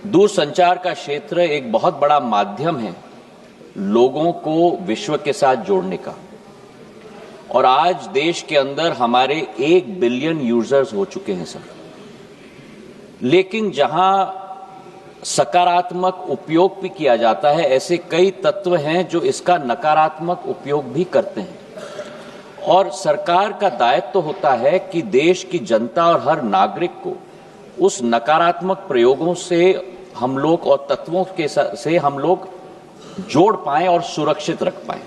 दूरसंचार का क्षेत्र एक बहुत बड़ा माध्यम है लोगों को विश्व के साथ जोड़ने का। और आज देश के अंदर हमारे 1 बिलियन यूजर्स हो चुके हैं सर। लेकिन जहां सकारात्मक उपयोग भी किया जाता है, ऐसे कई तत्व हैं जो इसका नकारात्मक उपयोग भी करते हैं। और सरकार का दायित्व तो होता है कि देश की जनता और हर नागरिक को उस नकारात्मक प्रयोगों से हम लोग और तत्वों के से हम लोग जोड़ पाएं और सुरक्षित रख पाएं।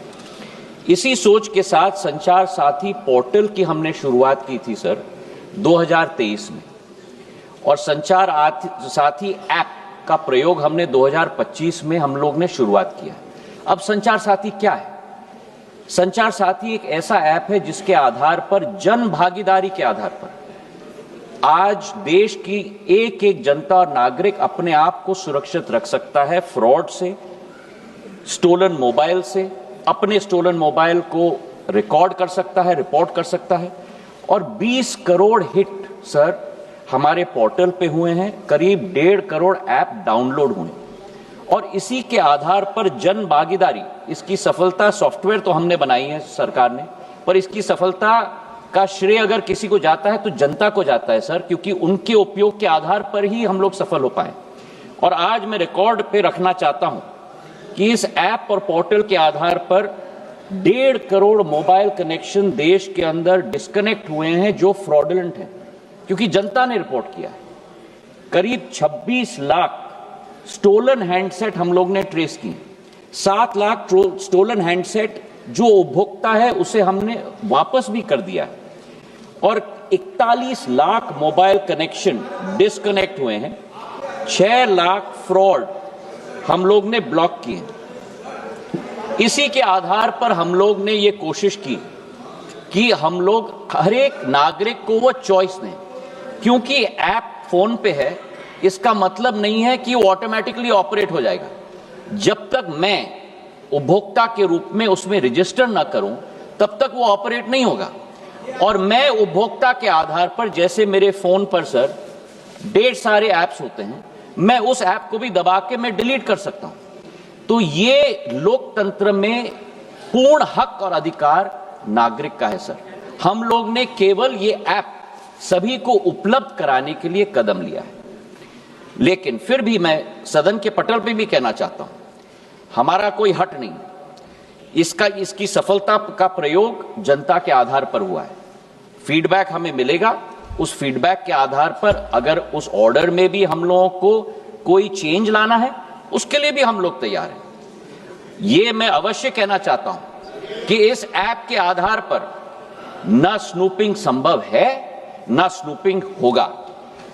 इसी सोच के साथ संचार साथी पोर्टल की हमने शुरुआत की थी सर 2023 में, और संचार साथी ऐप का प्रयोग हमने 2025 में हम लोग ने शुरुआत किया। अब संचार साथी क्या है? संचार साथी एक ऐसा ऐप है जिसके आधार पर जन भागीदारी के आधार पर आज देश की एक एक जनता और नागरिक अपने आप को सुरक्षित रख सकता है फ्रॉड से, स्टोलन मोबाइल से, अपने स्टोलन मोबाइल को रिकॉर्ड कर सकता है, रिपोर्ट कर सकता है। और 20 करोड़ हिट सर हमारे पोर्टल पे हुए हैं, करीब 1.5 करोड़ ऐप डाउनलोड हुए। और इसी के आधार पर जन भागीदारी, इसकी सफलता सॉफ्टवेयर तो हमने बनाई है सरकार ने, पर इसकी सफलता का श्रेय अगर किसी को जाता है तो जनता को जाता है सर, क्योंकि उनके उपयोग के आधार पर ही हम लोग सफल हो पाए। और आज मैं रिकॉर्ड पे रखना चाहता हूं कि इस ऐप और पोर्टल के आधार पर 1.5 करोड़ मोबाइल कनेक्शन देश के अंदर डिस्कनेक्ट हुए हैं जो फ्रॉडुलेंट हैं, क्योंकि जनता ने रिपोर्ट किया है। करीब 26 लाख स्टोलन हैंडसेट हम लोग ने ट्रेस किए, 7 लाख स्टोलन हैंडसेट जो उपभोक्ता है उसे हमने वापस भी कर दिया है, और 41 लाख मोबाइल कनेक्शन डिस्कनेक्ट हुए हैं, 6 लाख फ्रॉड हम लोग ने ब्लॉक किए। इसी के आधार पर हम लोग ने ये कोशिश की कि हम लोग हर एक नागरिक को वो चॉइस दें, क्योंकि ऐप फोन पे है इसका मतलब नहीं है कि वो ऑटोमेटिकली ऑपरेट हो जाएगा। जब तक मैं उपभोक्ता के रूप में उसमें रजिस्टर ना करूं तब तक वो ऑपरेट नहीं होगा। और मैं उपभोक्ता के आधार पर, जैसे मेरे फोन पर सर ढेर सारे ऐप्स होते हैं, मैं उस ऐप को भी दबा के मैं डिलीट कर सकता हूं। तो ये लोकतंत्र में पूर्ण हक और अधिकार नागरिक का है सर। हम लोग ने केवल ये ऐप सभी को उपलब्ध कराने के लिए कदम लिया है। लेकिन फिर भी मैं सदन के पटल पे भी कहना चाहता हूं, हमारा कोई हट नहीं, इसकी सफलता का प्रयोग जनता के आधार पर हुआ है। फीडबैक हमें मिलेगा, उस फीडबैक के आधार पर अगर उस ऑर्डर में भी हम लोगों को कोई चेंज लाना है उसके लिए भी हम लोग तैयार हैं। ये मैं अवश्य कहना चाहता हूं कि इस ऐप के आधार पर न स्नूपिंग संभव है न स्नूपिंग होगा।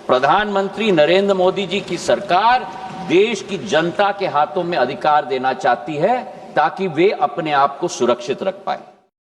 प्रधानमंत्री नरेंद्र मोदी जी की सरकार देश की जनता के हाथों में अधिकार देना चाहती है ताकि वे अपने आप को सुरक्षित रख पाए।